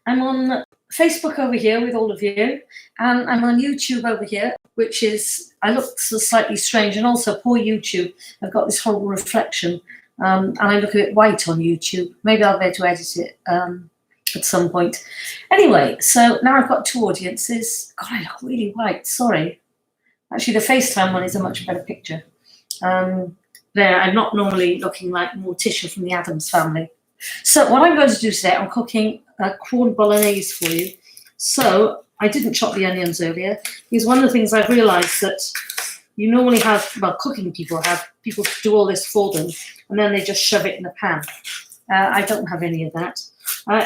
I'm on Facebook over here with all of you, and I'm on YouTube over here, which is, I look slightly strange, and also poor YouTube, I've got this horrible reflection, and I look a bit white on YouTube. Maybe I'll be able to edit it at some point. Anyway, so now I've got two audiences. God, I look really white, sorry. Actually, the FaceTime one is a much better picture. There, I'm not normally looking like Morticia from the Addams Family. So what I'm going to do today, I'm cooking a Quorn Bolognese for you. So I didn't chop the onions earlier, because one of the things I've realised that you normally have, well, cooking people do all this for them, and then they just shove it in the pan. I don't have any of that.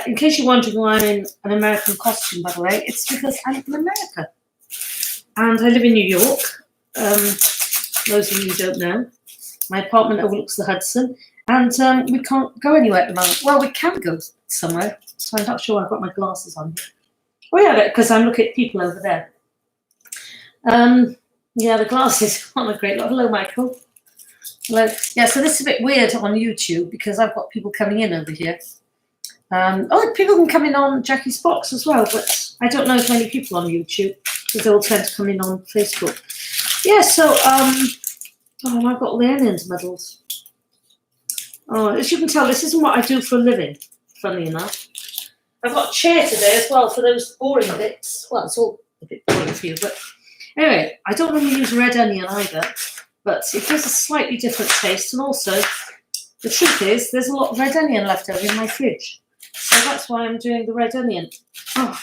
In case you're wondering why I'm in an American costume, by the way, it's because I live in America. And I live in New York. Those of you who don't know. My apartment overlooks the Hudson, and we can't go anywhere at the moment. Well, we can go somewhere, so I'm not sure I've got my glasses on here. Oh yeah, because I'm looking at people over there. Yeah, the glasses aren't a great lot. Hello, Michael. Hello. Yeah, so this is a bit weird on YouTube because I've got people coming in over here. Oh, people can come in on Jackie's box as well, but I don't know if many people on YouTube because they all tend to come in on Facebook. Yeah, so oh, I've got all the onions medals. Oh, as you can tell, this isn't what I do for a living, funny enough. I've got a chair today as well for those boring bits. Well, it's all a bit boring for you, but anyway, I don't really use red onion either, but it gives a slightly different taste. And also, the truth is, there's a lot of red onion left over in my fridge. So that's why I'm doing the red onion. Oh,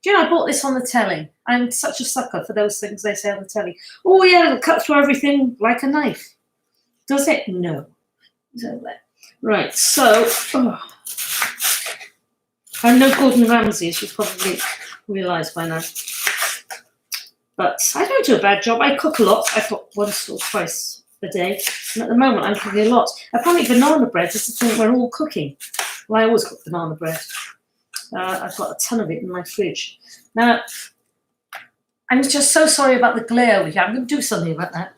do you know, I bought this on the telly. I'm such a sucker for those things they say on the telly. Oh yeah, it'll cut through everything like a knife. Does it? No. Right, so I'm no Gordon Ramsay, as you've probably realised by now. But I don't do a bad job. I cook a lot. I cook once or twice a day. And at the moment, I'm cooking a lot. Apparently, banana bread is the thing we're all cooking. Well, I always cook banana bread. I've got a ton of it in my fridge. Now, I'm just so sorry about the glare over here. I'm going to do something about that.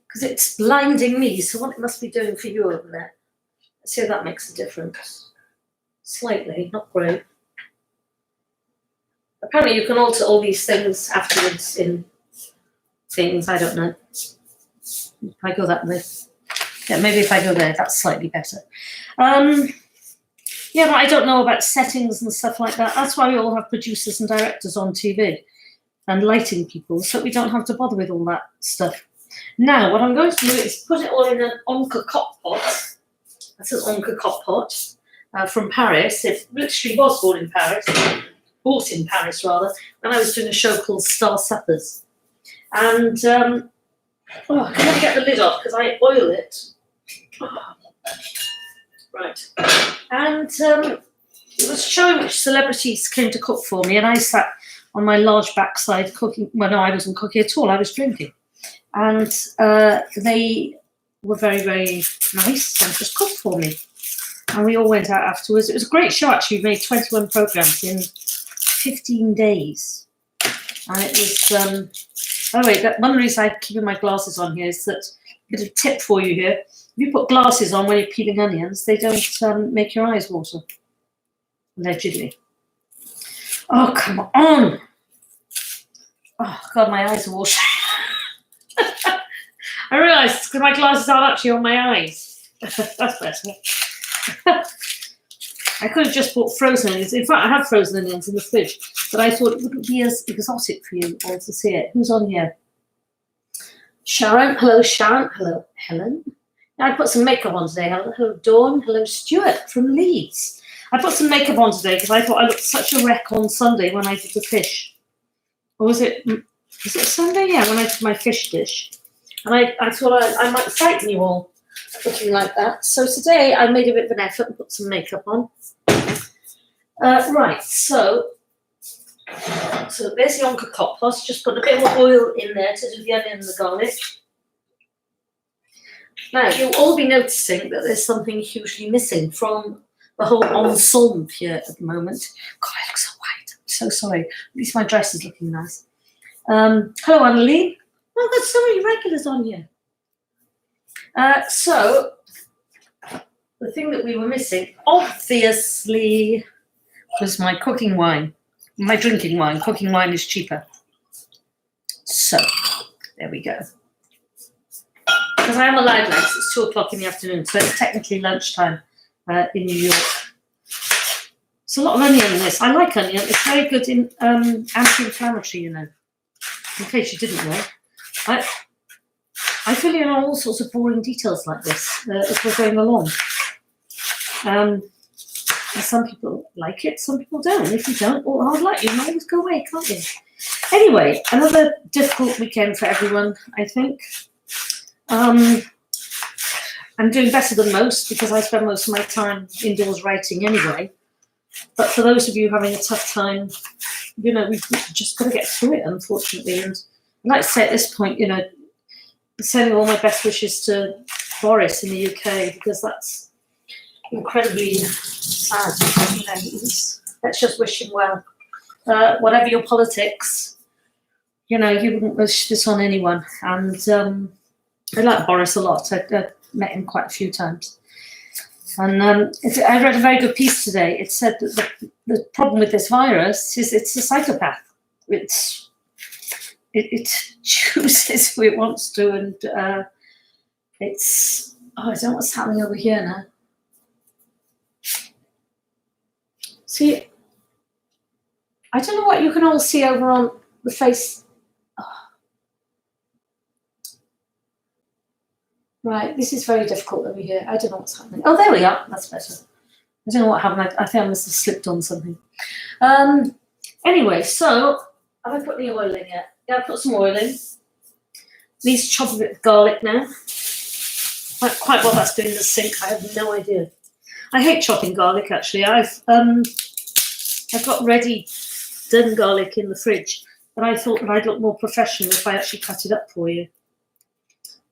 Because it's blinding me, so what it must be doing for you over there. Let's see if that makes a difference. Slightly, not great. Apparently you can alter all these things afterwards in things, I don't know. If I go that way. Yeah, maybe if I go there, that's slightly better. Yeah, but I don't know about settings and stuff like that. That's why we all have producers and directors on TV and lighting people, so we don't have to bother with all that stuff. Now, what I'm going to do is put it all in an Onca cock pot. That's an Onca cock pot from Paris. It literally was bought in Paris, when I was doing a show called Star Suppers. And I'm going to get the lid off because I oil it. Right. And it was showing which celebrities came to cook for me, and I sat on my large backside cooking. Well, no, I wasn't cooking at all. I was drinking. And they were very, very nice and just cooked for me. And we all went out afterwards. It was a great show, actually. We made 21 programmes in 15 days. And it was, oh wait, one of the reasons I'm keeping my glasses on here is that, a bit of tip for you here. If you put glasses on when you're peeling onions, they don't make your eyes water. Allegedly. Oh, come on. Oh, God, my eyes are watering. I realised because my glasses aren't actually on my eyes. That's better. I could have just bought frozen onions. In fact, I have frozen onions in the fridge, but I thought it wouldn't be as exotic for you all to see it. Who's on here? Sharon. Hello, Sharon. Hello, Helen. Now, I put some makeup on today. Hello, Dawn. Hello, Stuart from Leeds. I put some makeup on today because I thought I looked such a wreck on Sunday when I did the fish. Or was it Sunday? Yeah, when I did my fish dish. And I thought I might frighten you all looking like that. So today I made a bit of an effort and put some makeup on. Right, so there's the Onca cock pot. Just put a bit of oil in there to do the onion and the garlic. Now, you'll all be noticing that there's something hugely missing from the whole ensemble here at the moment. God, I look so white. I'm so sorry. At least my dress is looking nice. Hello, Annalie. Oh, there's so many regulars on here. So the thing that we were missing, obviously, was my cooking wine. My drinking wine. Cooking wine is cheaper. So, there we go. Because I am allowed now, it's 2 o'clock in the afternoon, so it's technically lunchtime in New York. It's a lot of onion in this. I like onion. It's very good in anti-inflammatory, you know. In case you didn't know. I fill in all sorts of boring details like this as we're going along. And some people like it, some people don't. If you don't, or hard like you might just go away, can't you? Anyway, another difficult weekend for everyone, I think. I'm doing better than most because I spend most of my time indoors writing anyway. But for those of you having a tough time, you know, we've just got to get through it, unfortunately. And I'd like to say at this point, you know, sending all my best wishes to Boris in the UK because that's incredibly sad. You know, let's just wish him well. Whatever your politics, you know, you wouldn't wish this on anyone. And I like Boris a lot. I met him quite a few times. And I read a very good piece today. It said that the problem with this virus is it's a psychopath. It chooses who it wants to, and it's... Oh, I don't know what's happening over here now. See, I don't know what you can all see over on the face. Oh. Right, this is very difficult over here. I don't know what's happening. Oh, there we are. That's better. I don't know what happened. I think I must have slipped on something. Anyway, so have I put any oil in yet? Yeah, I put some oil in. Need to chop a bit of garlic now. Quite what that's doing in the sink, I have no idea. I hate chopping garlic, actually. I've got ready done garlic in the fridge, but I thought that I'd look more professional if I actually cut it up for you.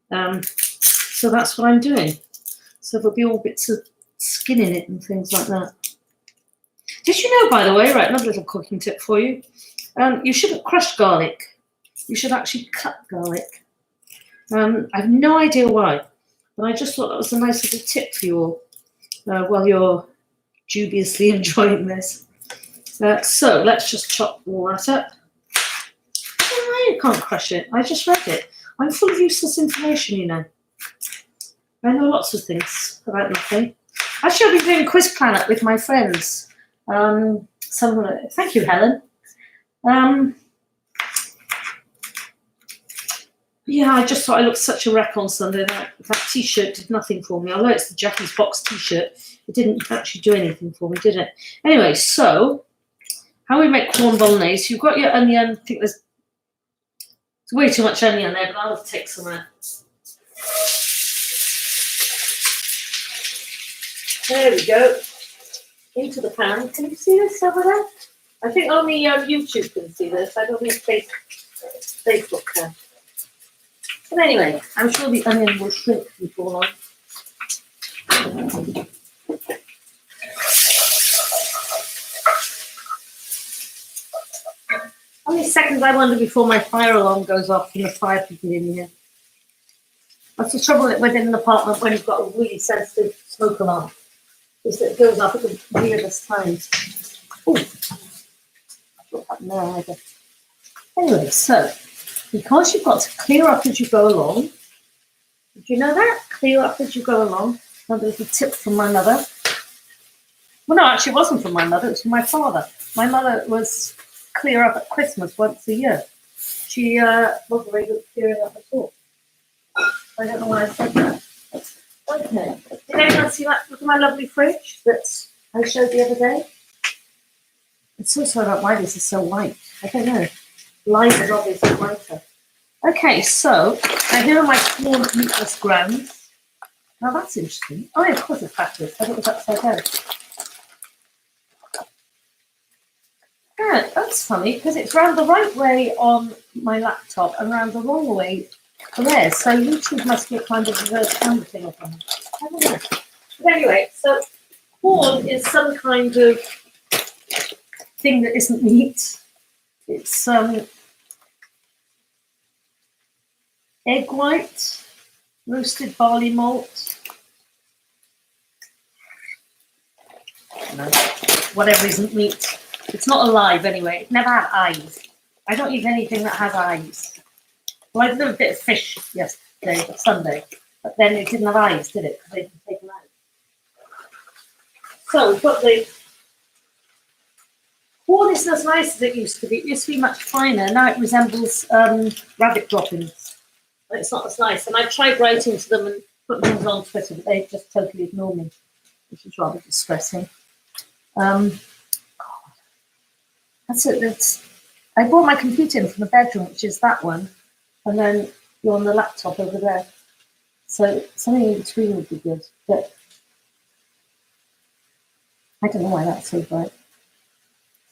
So that's what I'm doing. So there'll be all bits of skin in it and things like that. Did you know, by the way, right, another little cooking tip for you. You shouldn't crush garlic. You should actually cut garlic. I have no idea why, but I just thought that was a nice little tip for you all while you're dubiously enjoying this. So let's just chop all that up. Oh, you can't crush it. I just read it. I'm full of useless information, you know. I know lots of things about nothing. Actually, I've been doing quiz planet with my friends. Thank you, Helen. Yeah, I just thought I looked such a wreck on Sunday. That T-shirt did nothing for me. Although it's the JACI'S box T-shirt, it didn't actually do anything for me, did it? Anyway, so how we make Quorn Bolognese. You've got your onion. I think there's way too much onion there, but I'll take some out. There we go. Into the pan. Can you see this over there? I think only YouTube can see this. I don't think Facebook can. But anyway, I'm sure the onion will shrink before long. How many seconds I wonder before my fire alarm goes off and the fire people in here? That's the trouble within an apartment when you've got a really sensitive smoke alarm. Is that it goes off at the weirdest times. Oh, what happened there either. Anyway, so because you've got to clear up as you go along. Did you know that? Clear up as you go along. Another little tip from my mother. Well, no, actually, it wasn't from my mother. It was from my father. My mother was clear up at Christmas once a year. She wasn't very good at clearing up at all. I don't know why I said that. Okay. Did anyone see that? Look at my lovely fridge that I showed the other day. I'm so sorry about why this is so white. I don't know. Live is obviously whiter. Okay, so here are my Quorn meatless grounds. Now that's interesting. Oh, yeah, of course it's backwards. I thought it was upside down. Yeah, that's funny because it's round the right way on my laptop and round the wrong way for theirs. So YouTube must be a kind of reverse camera thing or something. I don't know. But anyway, so Quorn is some kind of thing that isn't meat. It's egg white, roasted barley malt, don't know, whatever isn't meat. It's not alive anyway. It never had eyes. I don't eat anything that has eyes. Well, I did a bit of fish yesterday, Sunday, but then it didn't have eyes, did it? Because they didn't take them out. So we've got the Quorn isn't as nice as it used to be. It used to be much finer. Now it resembles rabbit droppings. But it's not as nice. And I've tried writing to them and putting things on Twitter, but they just totally ignore me, which is rather distressing. God. That's it. I brought my computer in from the bedroom, which is that one, and then you're on the laptop over there. So something in between would be good. But I don't know why that's so bright.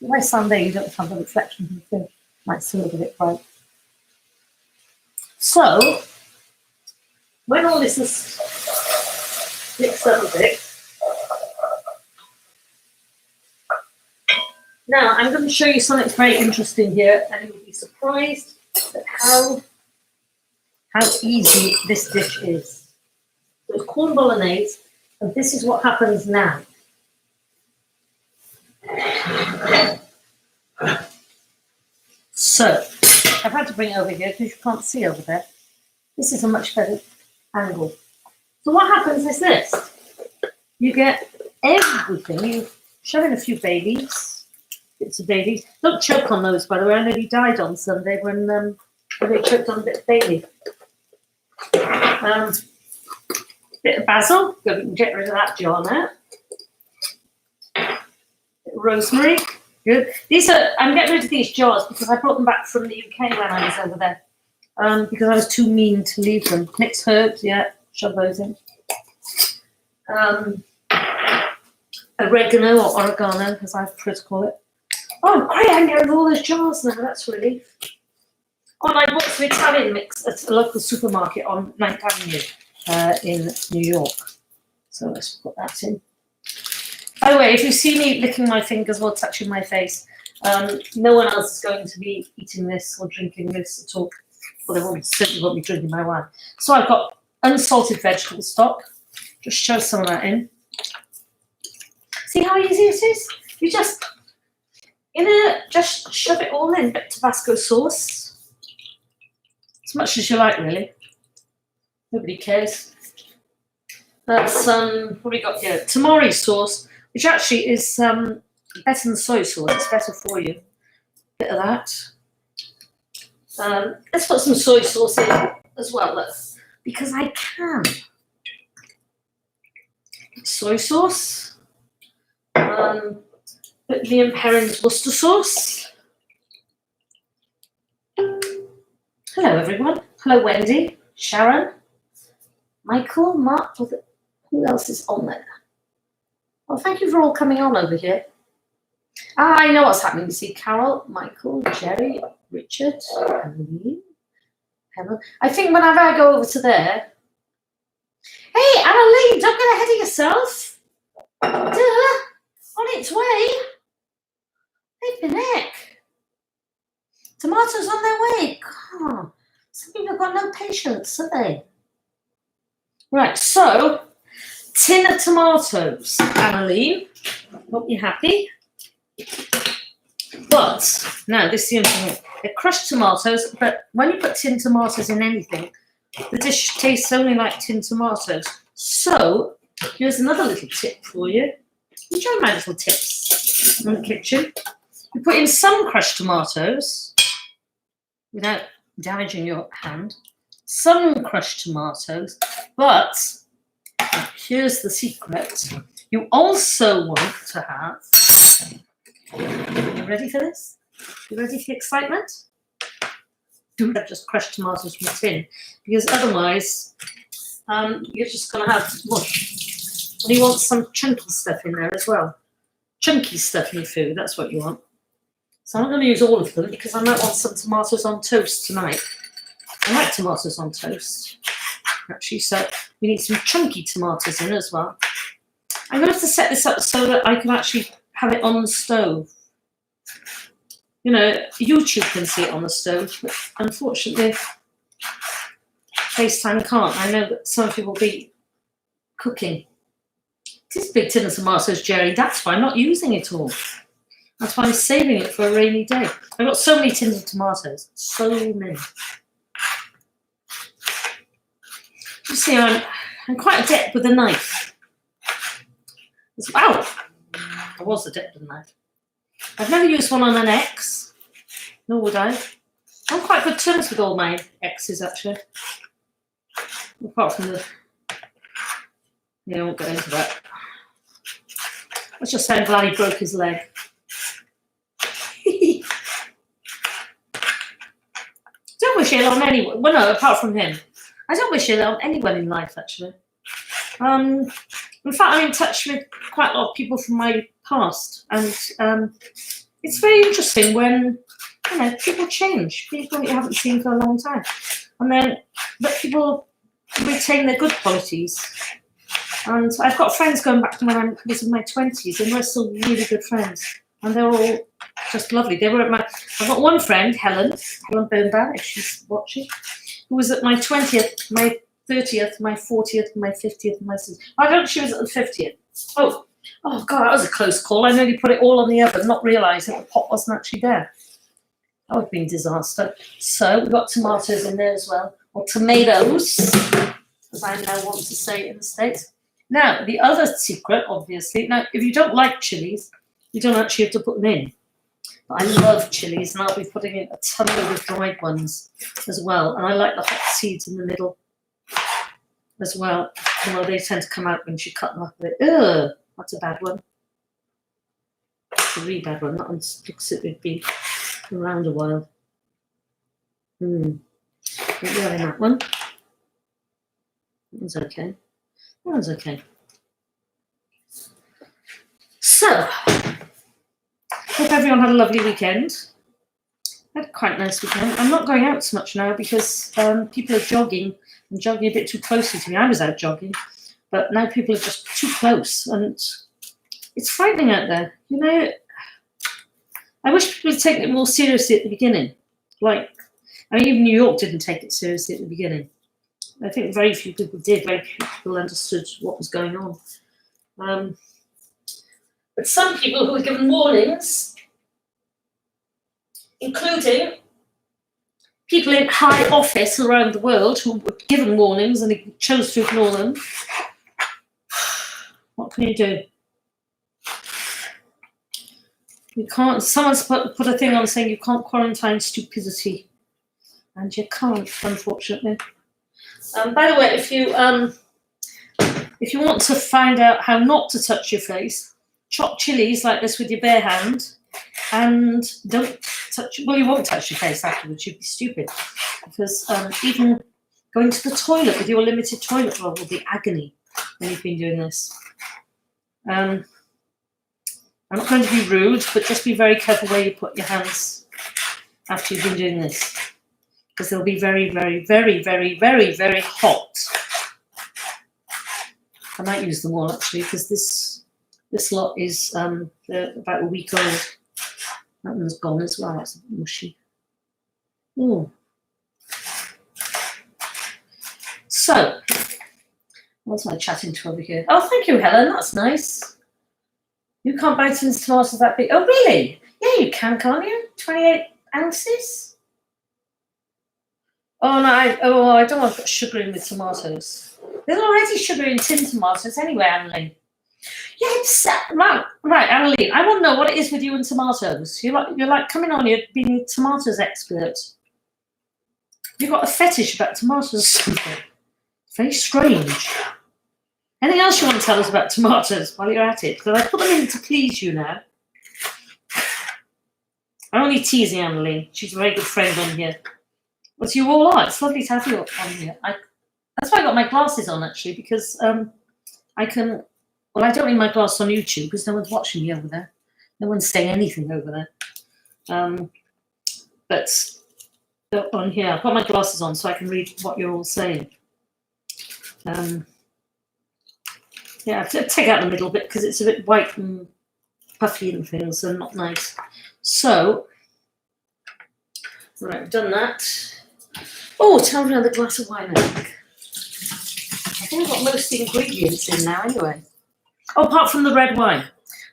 By Sunday, you don't have the reflection from the thing. Might still look a bit bright. So, when all this is mixed up a bit, now I'm going to show you something very interesting here, and you'll be surprised at how easy this dish is. So it's Quorn Bolognese, and this is what happens now. So, I've had to bring it over here because you can't see over there. This is a much better angle. So what happens is this. You get everything. You shove in a few babies, bits of babies. Don't choke on those, by the way. I nearly died on Sunday when they choked on a bit of baby. Bit of basil. Good, we can get rid of that jar now. Bit of rosemary. Good. I'm getting rid of these jars because I brought them back from the UK when I was over there. Because I was too mean to leave them. Mixed herbs, yeah, shove those in. Oregano or oregano, as I prefer to call it. Oh, great, I can get rid of all those jars now. That's a relief. Oh, and I bought some Italian mix at a local supermarket on 9th Avenue in New York. So let's put that in. By the way, if you see me licking my fingers or touching my face, no one else is going to be eating this or drinking this at all. Well, they certainly won't be drinking my wine. So I've got unsalted vegetable stock. Just show some of that in. See how easy it is? You just shove it all in. Bit of Tabasco sauce. As much as you like, really. Nobody cares. That's what we got here. Tamari sauce, which actually is better than soy sauce. It's better for you. Bit of that. Let's put some soy sauce in as well, look, because I can. Soy sauce. Put Liam Perrin's Worcester sauce. Hello, everyone. Hello, Wendy, Sharon, Michael, Mark. Who else is on there? Well, thank you for all coming on over here. I know what's happening. You see Carol, Michael, Jerry, Richard, Annalene, Helen. I think whenever I go over to there, hey, Annalene, don't get ahead of yourself. Duh, on its way. Flipping heck. Tomatoes on their way. God, some people have got no patience, have they? Right, so, tin of tomatoes, Annalene. Hope you're happy. But, now this is the only thing. They're crushed tomatoes, but when you put tin tomatoes in anything, the dish tastes only like tin tomatoes. So, here's another little tip for you. Enjoy my little tips in the kitchen. You put in some crushed tomatoes, without damaging your hand. Some crushed tomatoes, but here's the secret. You also want to have... You ready for this? You ready for the excitement? Do not just crushed tomatoes from a tin, because otherwise you're just going to have mush. And you want some chunky stuff in there as well. Chunky stuff in your food, that's what you want. So I'm not going to use all of them because I might want some tomatoes on toast tonight. I like tomatoes on toast, actually, so we need some chunky tomatoes in as well. I'm going to have to set this up so that I can actually have it on the stove. You know, YouTube can see it on the stove, but unfortunately, FaceTime can't. I know that some people will be cooking. This big tin of tomatoes, Jerry. That's why I'm not using it all. That's why I'm saving it for a rainy day. I've got so many tins of tomatoes. So many. You see, I'm quite adept with a knife. Wow! I was adept with a knife. I've never used one on an ex. Nor would I. I'm quite good terms with all my exes, actually. Apart from the... Yeah, I won't go into that. Let's just say I'm glad he broke his leg. Don't wish ill on anyone. Well, no, apart from him. I don't wish ill on anyone in life, actually. In fact, I'm in touch with quite a lot of people from my past. And it's very interesting when, you know, people change. People you haven't seen for a long time. And then, but people retain their good qualities. And I've got friends going back to when I was in my 20s, and we're still really good friends. And they're all just lovely. They were at my... I've got one friend, Helen Birnbaum, if she's watching, who was at my 20th, my 30th, my 40th, my 50th, and my 60th. I don't think she was at the 50th. Oh, God, that was a close call. I nearly put it all on the oven, not realising the pot wasn't actually there. That would have been a disaster. So we've got tomatoes in there as well, or tomatoes, as I now want to say in the States. Now, the other secret, obviously, now, if you don't like chilies, you don't actually have to put them in. But I love chilies, and I'll be putting in a ton of dried ones as well. And I like the hot seeds in the middle as well. Although they tend to come out when you cut them up a bit. Ugh, that's a bad one. That's a really bad one. That one looks it would be around a while. Won't be having that one. That one's okay. That one's okay. So, hope everyone had a lovely weekend. I had a quite nice weekend. I'm not going out so much now because people are jogging and jogging a bit too closely to me. I was out jogging, but now people are just too close, and it's frightening out there. You know, I wish people would take it more seriously at the beginning. Like, I mean, even New York didn't take it seriously at the beginning. I think very few people did. Very few people understood what was going on. But some people who were given warnings, including people in high office around the world who were given warnings and they chose to ignore them. What can you do? You can't. Someone's put a thing on saying you can't quarantine stupidity, and you can't, unfortunately. By the way, if you want to find out how not to touch your face, chop chilies like this with your bare hand, and don't touch. Well, you won't touch your face afterwards. You'd be stupid, because even going to the toilet with your limited toilet roll will be agony when you've been doing this. I'm not going to be rude, but just be very careful where you put your hands after you've been doing this, because they'll be very, very, very, very, very, very hot. I might use them all actually, because this lot is about a week old. That one's gone as well. It's mushy. Ooh. So, what's I chatting to over here? Oh, thank you, Helen. That's nice. You can't buy tins of tomatoes that big. Oh, really? Yeah, you can, can't you? 28 ounces? Oh, no, I don't want to put sugar in with tomatoes. There's already sugar in tin tomatoes anyway, Annalene. Yes, right, Annalene. I want to know what it is with you and tomatoes. You're like coming on, you're being a tomatoes expert. You've got a fetish about tomatoes or something. Very strange. Anything else you want to tell us about tomatoes while you're at it? Because I put them in to please you now. I'm only teasing Annalene. She's a very good friend on here. But you all are. It's lovely to have you on here. That's why I got my glasses on, actually, because I can... Well, I don't need my glasses on YouTube because no one's watching me over there. No one's saying anything over there. But on here, I've got my glasses on so I can read what you're all saying. Yeah, I have to take out the middle bit because it's a bit white and puffy and things and not nice. So, right, I've done that. Oh, tell me another glass of wine, I think. I think I've got most of the ingredients in now anyway. Oh, apart from the red wine.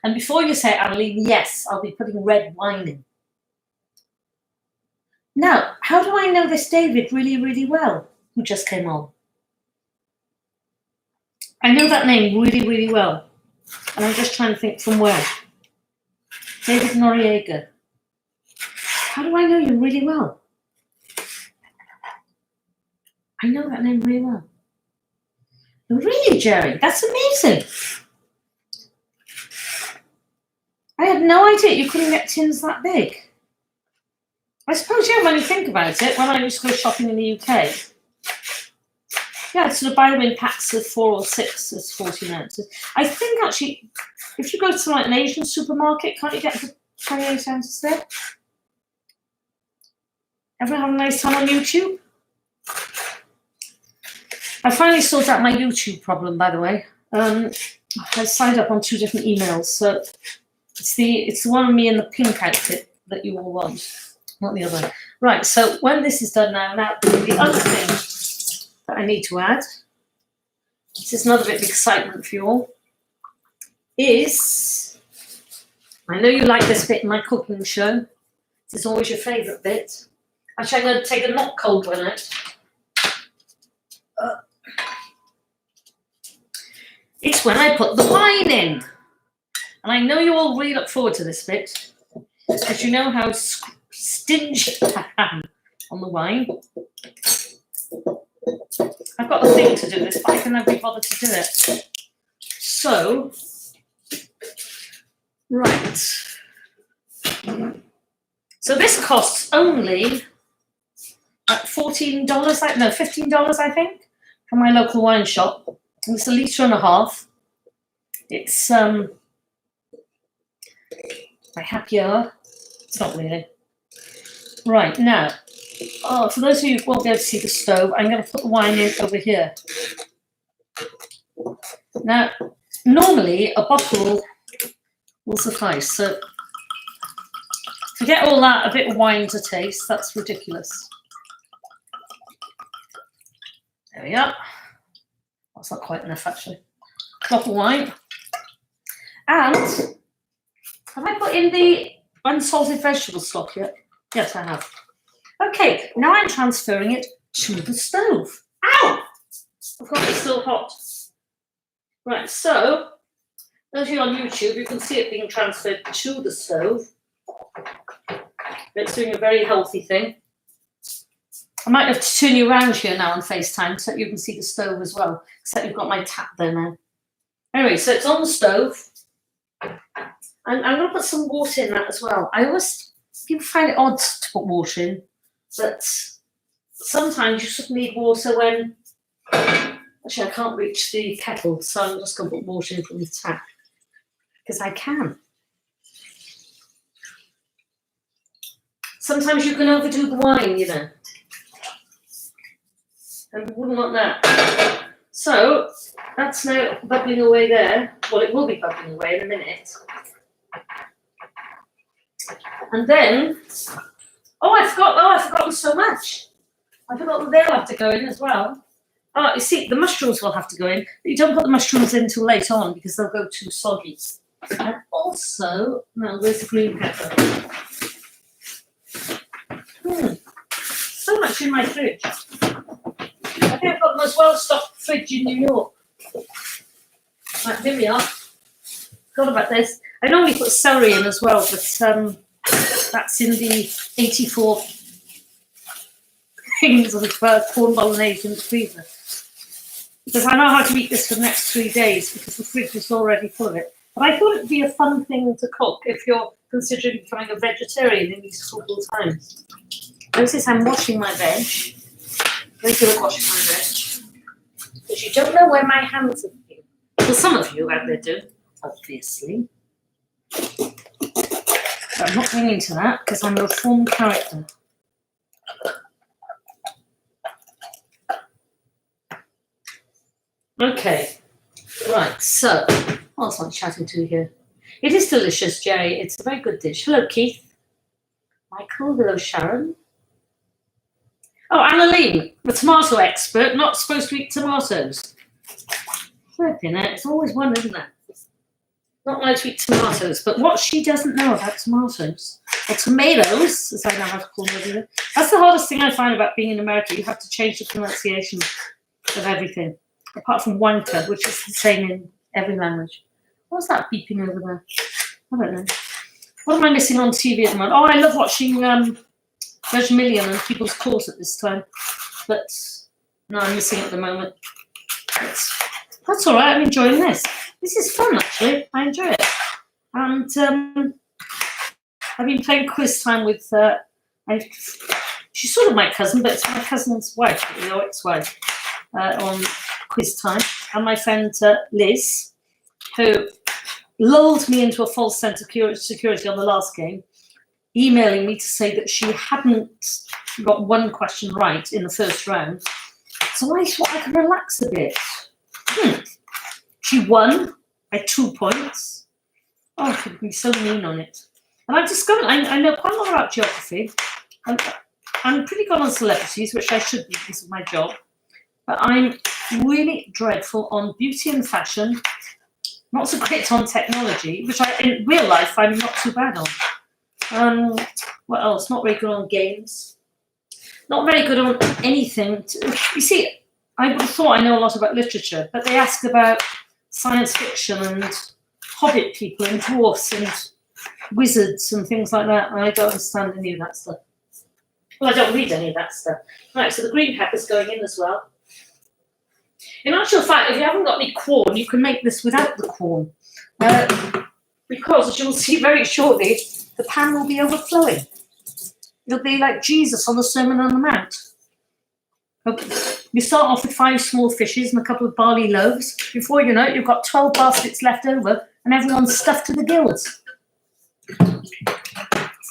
And before you say, Annalene, yes, I'll be putting red wine in. Now, how do I know this David really, really well, who just came on? I know that name really, really well. And I'm just trying to think from where. David Noriega. How do I know you really well? I know that name really well. Really, Jerry? That's amazing. I had no idea you couldn't get tins that big. I suppose, yeah, when you think about it, when I used to go shopping in the UK, yeah, I'd sort of buy them in packs of 4 or 6 as 14 ounces. I think, actually, if you go to like an Asian supermarket, can't you get the 28 ounces there? Everyone have a nice time on YouTube? I finally sorted out my YouTube problem, by the way. I signed up on 2 different emails, so it's the one of me in the pink outfit that you all want, not the other. Right, so when this is done now the other thing that I need to add, this is another bit of excitement for you all, is, I know you like this bit in my cooking show. This is always your favourite bit. Actually, I'm going to take a not cold one out. It's when I put the wine in. And I know you all really look forward to this bit, because you know how stingy I am on the wine. I've got a thing to do this, but I can never be bothered to do it. So, right. So this costs only $14, $15, I think, from my local wine shop. And it's 1.5 litres. It's my happy hour. It's not really. Right, now, for those of you who won't be able to see the stove, I'm going to put the wine in over here. Now, normally a bottle will suffice, so forget all that, a bit of wine to taste, that's ridiculous. There we are. That's not quite enough, actually. Drop of wine. And have I put in the unsalted vegetable stock yet? Yes, I have. Okay, now I'm transferring it to the stove. Ow! Of course, it's still hot. Right, so, those of you on YouTube, you can see it being transferred to the stove. It's doing a very healthy thing. I might have to turn you around here now on FaceTime so that you can see the stove as well, except you've got my tap there now. Anyway, so it's on the stove. And I'm going to put some water in that as well. People find it odd to put water in, but sometimes you just need water when, actually I can't reach the kettle, so I'm just going to put water in from the tap, because I can. Sometimes you can overdo the wine, you know. And we wouldn't want that. So, that's now bubbling away there. Well, it will be bubbling away in a minute. And then, I forgot so much. I forgot that they'll have to go in as well. Oh, you see, the mushrooms will have to go in, but you don't put the mushrooms in till late on because they'll go too soggy. And also, no, where's the green pepper? So much in my fridge. I think I've got the most well-stocked fridge in New York. Right, here we are. Forgot about this. I normally put celery in as well, but that's in the 84 things of Quorn Bolognese in the freezer. Because I know how to eat this for the next 3 days because the fridge is already full of it. But I thought it'd be a fun thing to cook if you're considering becoming a vegetarian in these troubled times. Notice I'm washing my veg. Very good at washing my veg. Because you don't know where my hands have been. Well, some of you out there do, obviously. But I'm not going into that because I'm a reformed character. Okay, right, so, what else am I chatting to here? It is delicious, Jerry. It's a very good dish. Hello, Keith. Michael, hello, Sharon. Oh, Annalene, the tomato expert, not supposed to eat tomatoes. Flipping it, it's always one, isn't it? not allowed to eat tomatoes, but what she doesn't know about tomatoes, or tomatoes, as I now have to call them, that's the hardest thing I find about being in America. You have to change the pronunciation of everything, apart from wanker, which is the same in every language. What's that beeping over there? I don't know. What am I missing on TV at the moment? Oh, I love watching Judge Million and People's Court at this time, but no, I'm missing it at the moment. That's all right. I'm enjoying this. This is fun, actually. I enjoy it. And I've been playing quiz time with. She's sort of my cousin, but it's my cousin's wife, your ex-wife, on quiz time, and my friend Liz, who lulled me into a false sense of security on the last game, emailing me to say that she hadn't got one question right in the first round. So I thought I could relax a bit. She won by 2 points. Oh, I could be so mean on it. And I've discovered I know quite a lot about geography. I'm pretty good on celebrities, which I should be because of my job. But I'm really dreadful on beauty and fashion. Not so great on technology, which in real life I'm not too bad on. What else? Not very good on games. Not very good on anything. You see, I would have thought I know a lot about literature, but they ask about science fiction and hobbit people and dwarfs and wizards and things like that, and I don't understand any of that stuff. Well, I don't read any of that stuff. Right, so the green pepper's going in as well. In actual fact, if you haven't got any Quorn, you can make this without the Quorn. Because, as you'll see very shortly, the pan will be overflowing. It'll be like Jesus on the Sermon on the Mount. You start off with 5 small fishes and a couple of barley loaves. Before you know it, you've got 12 baskets left over and everyone's stuffed to the gills.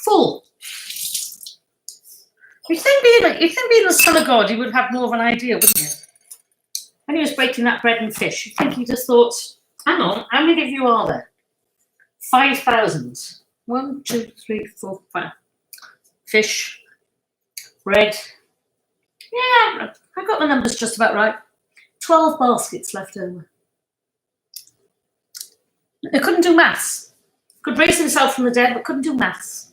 Full. You'd think being the Son of God, you would have more of an idea, wouldn't you? When he was breaking that bread and fish, you'd think he just thought, hang on, how many of you are there? 5,000. 1, 2, 3, 4, 5. Fish, bread. Yeah, I got the numbers just about right. 12 baskets left over. They couldn't do maths. Could raise himself from the dead, but couldn't do maths.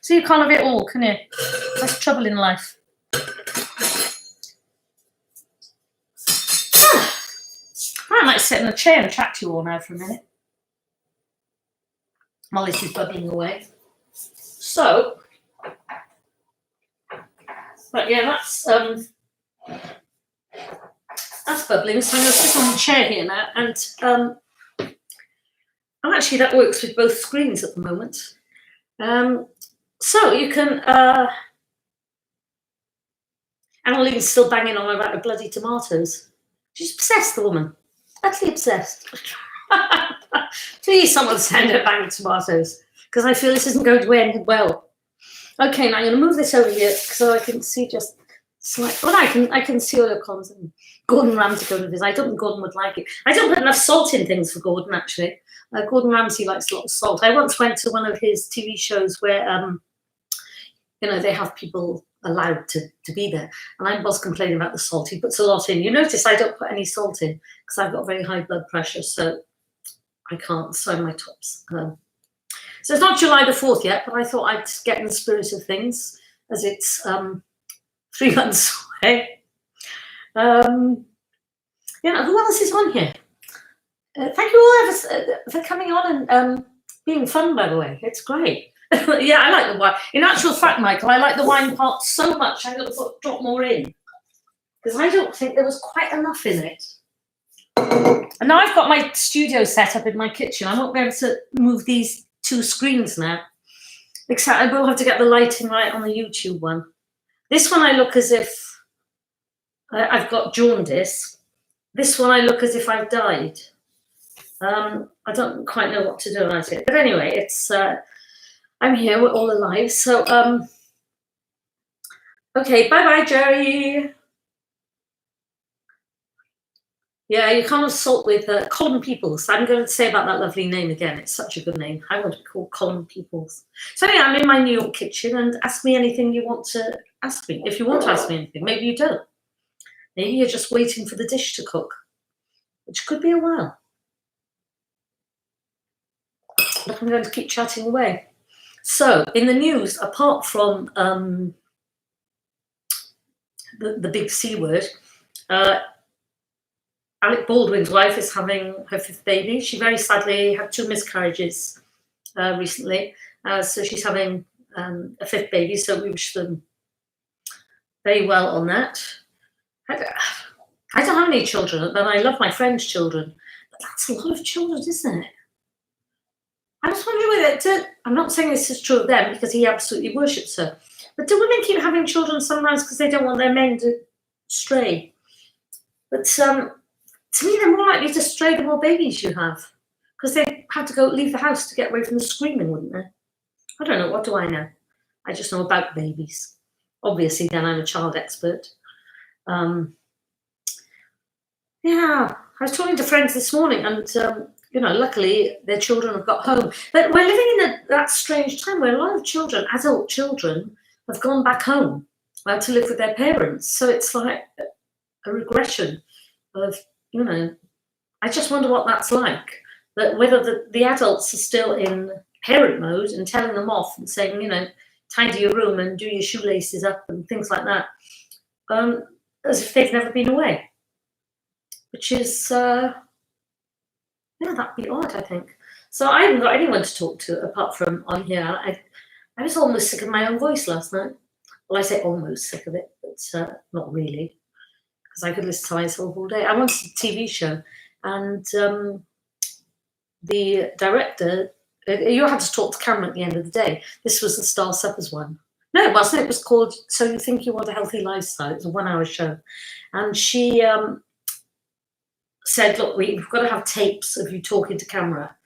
So you can't have it all, can you? That's trouble in life. I might sit in a chair and chat to you all now for a minute. While this is bubbling away. So, but yeah, that's bubbling. So I'm going to sit on the chair here now, and actually that works with both screens at the moment. So you can. Annaline's still banging on about the bloody tomatoes. She's obsessed, the woman. Utterly obsessed. Please, someone send her banging tomatoes, because I feel this isn't going to end well. Okay, now I'm going to move this over here so I can see just slightly. Well, I can see all your comments. And Gordon Ramsay going to this. I don't think Gordon would like it. I don't put enough salt in things for Gordon, actually. Gordon Ramsay likes a lot of salt. I once went to one of his TV shows where, they have people allowed to be there, and I was complaining about the salt. He puts a lot in. You notice I don't put any salt in because I've got very high blood pressure, so I can't sew my tops. So it's not July the 4th yet, but I thought I'd get in the spirit of things as it's 3 months away. Who else is on here? Thank you all for coming on and being fun, by the way. It's great. Yeah, I like the wine. In actual fact, Michael, I like the wine part so much I'm going to drop more in, because I don't think there was quite enough in it. And now I've got my studio set up in my kitchen. I won't be able to move these 2 screens now, except I will have to get the lighting right on the YouTube one. This one I look as if I've got jaundice. This one I look as if I've died. I don't quite know what to do about it. But anyway, it's I'm here, we're all alive. So, okay, bye-bye, Jerry. Yeah, you can't have salt with Colin Peoples. I'm going to say about that lovely name again. It's such a good name. I want to be called Colin Peoples. So anyway, I'm in my New York kitchen, and ask me anything you want to ask me. If you want to ask me anything, maybe you don't. Maybe you're just waiting for the dish to cook, which could be a while. Look, I'm going to keep chatting away. So, in the news, apart from the big C word, Alec Baldwin's wife is having her 5th baby. She very sadly had 2 miscarriages recently. So she's having a 5th baby. So we wish them very well on that. I don't have any children, but I love my friends' children. But that's a lot of children, isn't it? I was wondering whether, I'm not saying this is true of them because he absolutely worships her, but do women keep having children sometimes because they don't want their men to stray? But to me, they're more likely to stray the more babies you have, because they have to go leave the house to get away from the screaming, wouldn't they? I don't know. What do I know? I just know about babies. Obviously, then I'm a child expert. Yeah, I was talking to friends this morning, and luckily their children have got home. But we're living in that strange time where a lot of children, adult children, have gone back home to live with their parents. So it's like a regression of, I just wonder what that's like. That whether the adults are still in parent mode and telling them off and saying, tidy your room and do your shoelaces up and things like that, as if they've never been away. Which is, that'd be odd, I think. So I haven't got anyone to talk to apart from on here. I was almost sick of my own voice last night. Well, I say almost sick of it, but not really, because I could listen to myself all day. I wanted a TV show, and the director, you had to talk to camera at the end of the day. This was the Star Suppers one. No, it wasn't. It was called So You Think You Want a Healthy Lifestyle. It was a 1-hour show. And she said, look, we've got to have tapes of you talking to camera.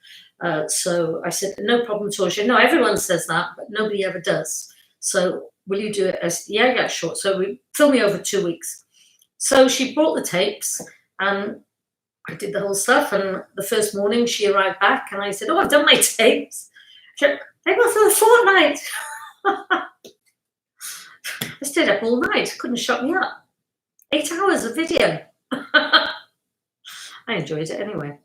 So I said, no problem at all. She said, no, everyone says that, but nobody ever does. So will you do it? I said, yeah, sure. So we filmed me over 2 weeks. So she brought the tapes, and I did the whole stuff. And the first morning she arrived back, and I said, oh, I've done my tapes. She said, they were for the fortnight. I stayed up all night. Couldn't shut me up. 8 hours of video. I enjoyed it anyway.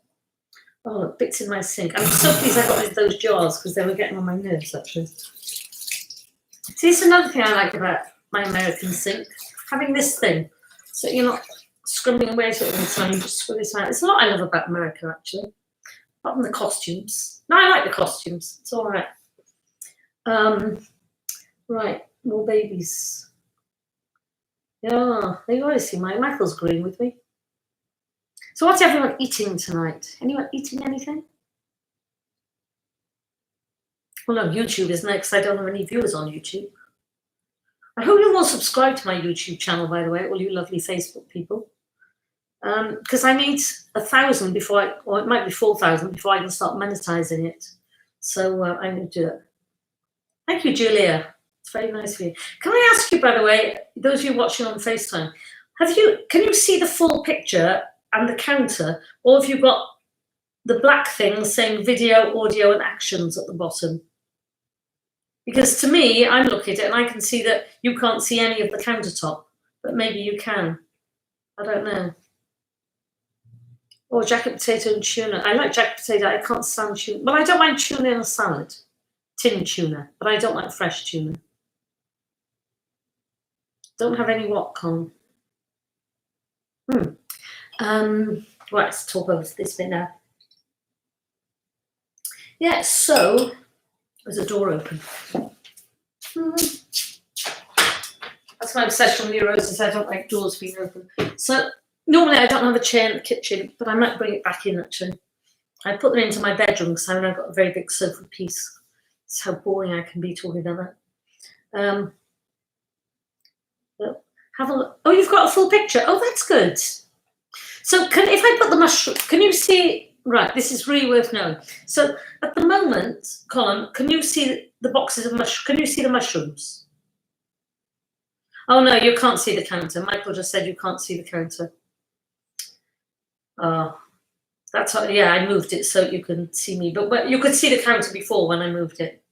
Oh, look, bits in my sink. I'm so pleased I got those jars because they were getting on my nerves, actually. See, it's another thing I like about my American sink. Having this thing. So you're not scrubbing away at it all the time. You just squirt it out. It's a lot I love about America, actually. Apart from the costumes. No, I like the costumes. It's all right. Right, more babies. Yeah, they always see Michael's agreeing with me. So what's everyone eating tonight? Anyone eating anything? Well, no, YouTube isn't it? Because I don't have any viewers on YouTube. I hope you all subscribe to my YouTube channel, by the way, all you lovely Facebook people. Because I need 1,000 before or it might be 4,000 before I can start monetizing it. So I'm going to do it. Thank you, Julia. It's very nice of you. Can I ask you, by the way, those of you watching on FaceTime, can you see the full picture and the counter, or have you got the black thing saying video, audio, and actions at the bottom? Because to me, I'm looking at it and I can see that you can't see any of the countertop, but maybe you can. I don't know. Or jacket potato and tuna. I like jacket potato. I can't stand tuna. Well, I don't mind tuna in a salad, tin tuna, but I don't like fresh tuna. Don't have any what, Con? Right, let's talk over this bit now. Yeah, so there's a door open. That's my obsession with neurosis. I don't like doors being open. So normally I don't have a chair in the kitchen, but I might bring it back in actually. I put them into my bedroom because I've got a very big sofa piece. That's how boring I can be talking about that. Have a look. Oh, you've got a full picture. Oh, that's good. So if I put the mushroom, can you see? Right, this is really worth knowing. So at the moment, Colin, can you see the boxes of mushrooms? Can you see the mushrooms? Oh no, you can't see the counter. Michael just said you can't see the counter. That's what, yeah, I moved it so you can see me, but you could see the counter before when I moved it.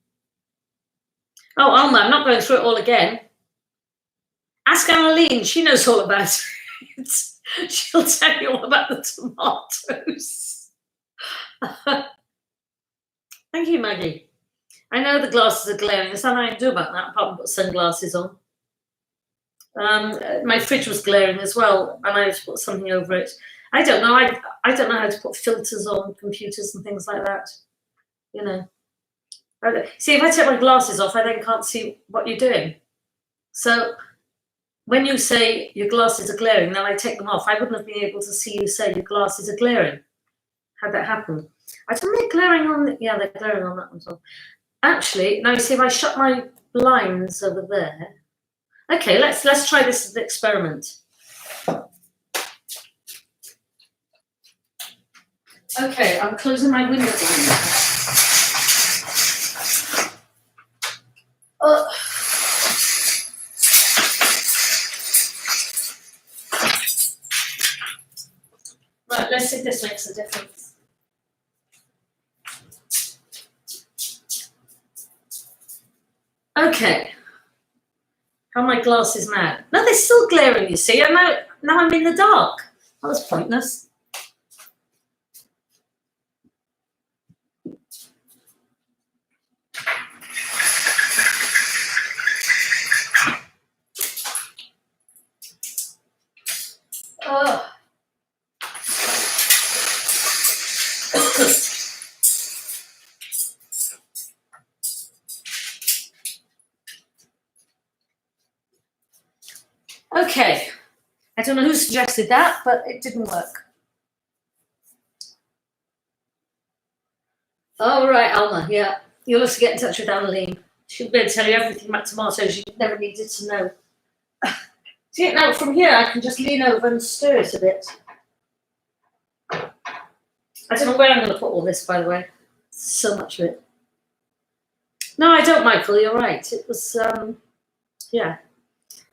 Oh, Alma, I'm not going through it all again. Ask Annalene, she knows all about it. She'll tell you all about the tomatoes. Thank you, Maggie. I know the glasses are glaring. There's nothing I can do about that apart from put sunglasses on. My fridge was glaring as well, and I had to put something over it. I don't know. I don't know how to put filters on computers and things like that. You know. See, if I take my glasses off, I then can't see what you're doing. So when you say your glasses are glaring, then I take them off. I wouldn't have been able to see you say your glasses are glaring. How'd that happen? I don't think they're glaring on. Yeah, they're glaring on that one as well. Actually, now you see if I shut my blinds over there. Okay, let's try this as an experiment. Okay, I'm closing my window blind. Right, let's see if this makes a difference. Okay. How are my glasses now? No, they're still glaring, you see. And now I'm in the dark. That was pointless. Oh. Okay. I don't know who suggested that, but it didn't work. Oh, right, Alma. Yeah. You'll have to get in touch with Annalene. She'll be able to tell you everything about tomatoes you never needed to know. See, now from here, I can just lean over and stir it a bit. I don't know where I'm going to put all this, by the way. So much of it. No, I don't, Michael. You're right. It was, yeah.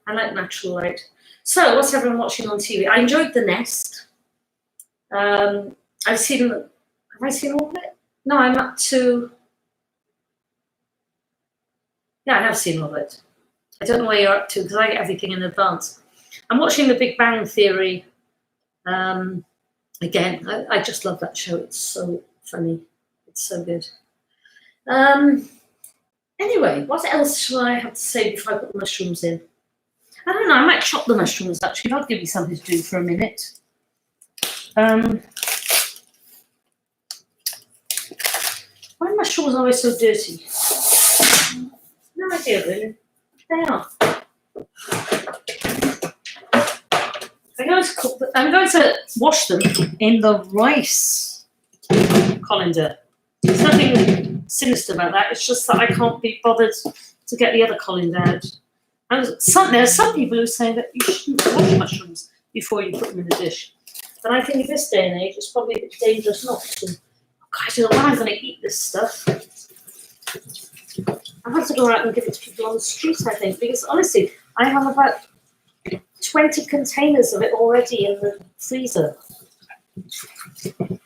I like natural light. So, what's everyone watching on TV? I enjoyed The Nest. I've seen. Have I seen all of it? No, I'm up to. Yeah, I have seen all of it. I don't know where you're up to because I get everything in advance. I'm watching The Big Bang Theory. Again, I just love that show. It's so funny. It's so good. Anyway, what else shall I have to say before I put the mushrooms in? I don't know. I might chop the mushrooms, actually. That'll give me something to do for a minute. Why are mushrooms always so dirty? No idea, really. They are. I'm going to wash them in the rice colander. There's nothing sinister about that. It's just that I can't be bothered to get the other colander out. And there are some people who say that you shouldn't wash mushrooms before you put them in the dish. But I think in this day and age, it's probably a bit dangerous not to. I don't know when I'm going to eat this stuff. I'll have to go out and give it to people on the street, I think, because honestly, I have about 20 containers of it already in the freezer. And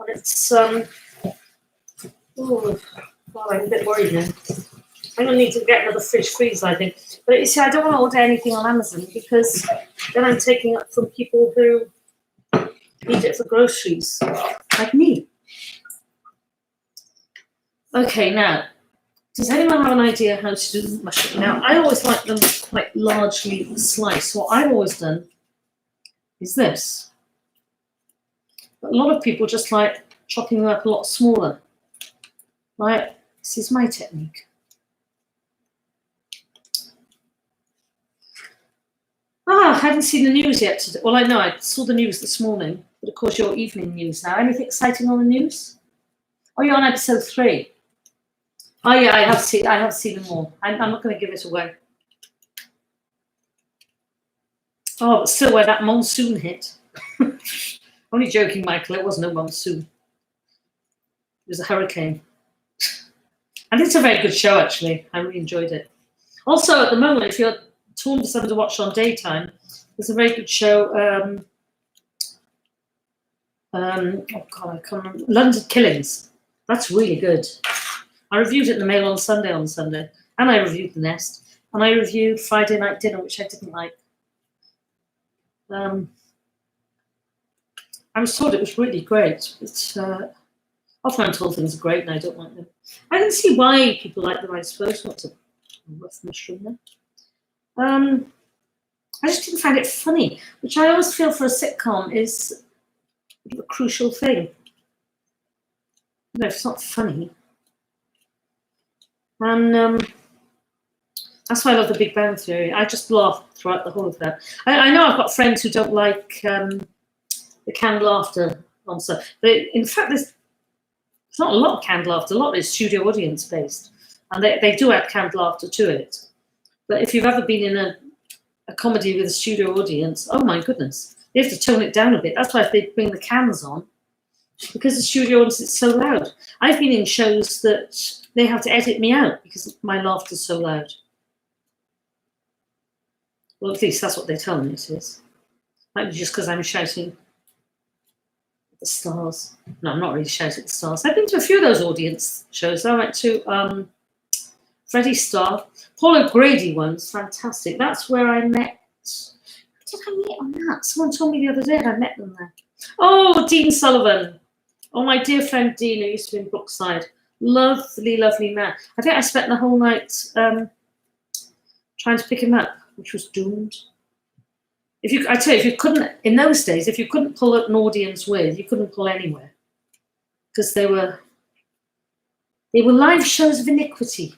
it's, oh, well, I'm a bit worried now. I'm going to need to get another fridge freezer, I think. But you see, I don't want to order anything on Amazon because then I'm taking it from people who need it for groceries, like me. Okay, now, does anyone have an idea how to do mushroom? Now, I always like them quite largely sliced. What I've always done is this. But a lot of people just like chopping them up a lot smaller. Right? This is my technique. I hadn't seen the news yet today. Well, I know I saw the news this morning, but of course your evening news now. Anything exciting on the news? Oh, you're on episode 3. Oh yeah, I have seen them all. I'm not going to give it away. Oh, but still, where that monsoon hit. Only joking, Michael. It was no monsoon. It was a hurricane. And it's a very good show, actually. I really enjoyed it. Also, at the moment, if you're torn for something to watch on daytime, there's a very good show. Oh God, I can't remember. London Killings. That's really good. I reviewed it in the Mail on Sunday, and I reviewed The Nest, and I reviewed Friday Night Dinner, which I didn't like. I was told it was really great, but Often I'm told things are great and I don't like them. I can see why people like them, I suppose. What's a rough mushroom there? I just didn't find it funny, which I always feel for a sitcom is a crucial thing. No, it's not funny. And that's why I love the Big Bang Theory. I just laugh throughout the whole of that. I know I've got friends who don't like the canned laughter answer, but in fact, there's not a lot of canned laughter. A lot is studio audience based, and they do add canned laughter to it. But if you've ever been in a comedy with a studio audience, oh my goodness, they have to tone it down a bit. That's why if they bring the cans on, because the studio audience is so loud. I've been in shows that they have to edit me out because my laughter's so loud. Well, at least that's what they tell me it is. Might be just because I'm shouting at the stars. No, I'm not really shouting at the stars. I've been to a few of those audience shows. I went to Freddie Starr, Paul O'Grady one's fantastic. That's where I met. Who did I meet on that? Someone told me the other day I met them there. Oh, Dean Sullivan. Oh, my dear friend Dean, who used to be in Brookside. Lovely, lovely man. I think I spent the whole night trying to pick him up, which was doomed. I tell you, if you couldn't, in those days, if you couldn't pull an audience with, you couldn't pull anywhere. Because they were live shows of iniquity.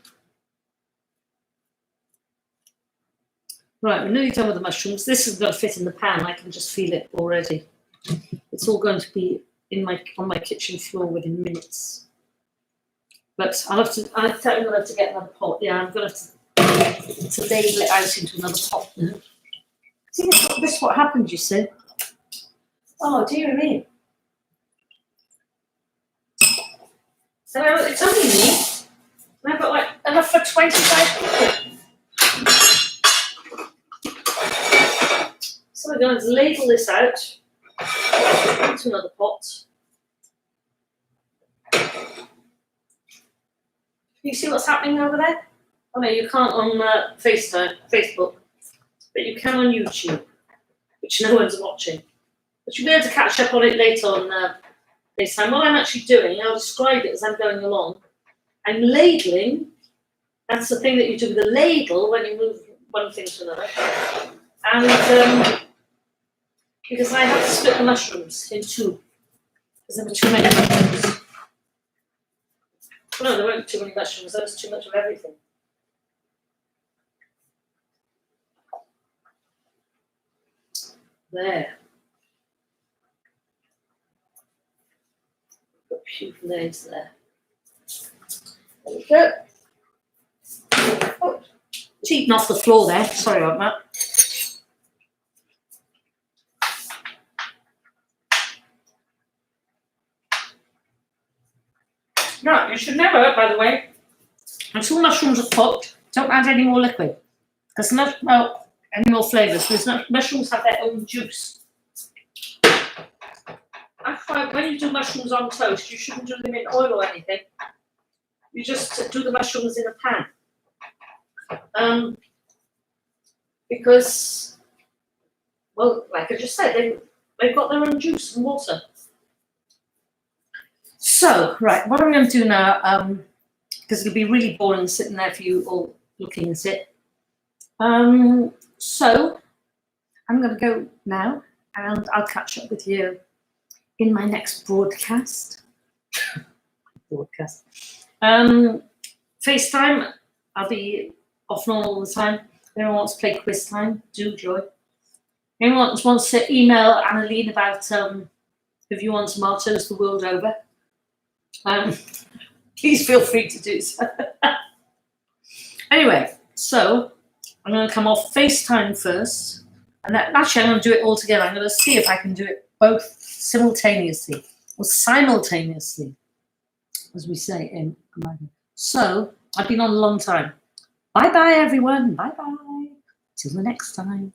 Right, we're nearly done with the mushrooms. This is going to fit in the pan. I can just feel it already. It's all going to be on my kitchen floor within minutes. But I think I'm going to have to get another pot. Yeah, I'm going to have to ladle it out into another pot now. See, this is what happens, you see. Oh, dear me. So it's only me. And I've got like enough for 25 people. So we're going to ladle this out into another pot. Can you see what's happening over there? Oh no, you can't on Facebook, but you can on YouTube, which no one's watching. But you'll be able to catch up on it later on FaceTime. What I'm actually doing, I'll describe it as I'm going along. I'm ladling. That's the thing that you do with a ladle when you move one thing to another. And because I have to split the mushrooms in two, because there were too many mushrooms. No, there weren't too many mushrooms. There was too much of everything. There. Got a few legs there. There we go. Oh, it's eaten off the floor there. Sorry about that. No, you should never, by the way, until mushrooms are cooked, don't add any more liquid. Because any more flavours, because mushrooms have their own juice. That's why when you do mushrooms on toast, you shouldn't do them in oil or anything. You just do the mushrooms in a pan. Because, well, like I just said, they've got their own juice and water. So, right, what I'm going to do now, because it'll be really boring sitting there for you all looking at it. So, I'm going to go now, and I'll catch up with you in my next broadcast. FaceTime, I'll be off and on all the time. If anyone wants to play quiz time, do join. If anyone wants to email Annalene about if you want tomatoes the world over, please feel free to do so. Anyway, so I'm going to come off FaceTime first, and actually I'm going to do it all together. I'm going to see if I can do it both simultaneously or simultaneously, as we say in America. So I've been on a long time. Bye bye everyone. Bye bye. Till the next time.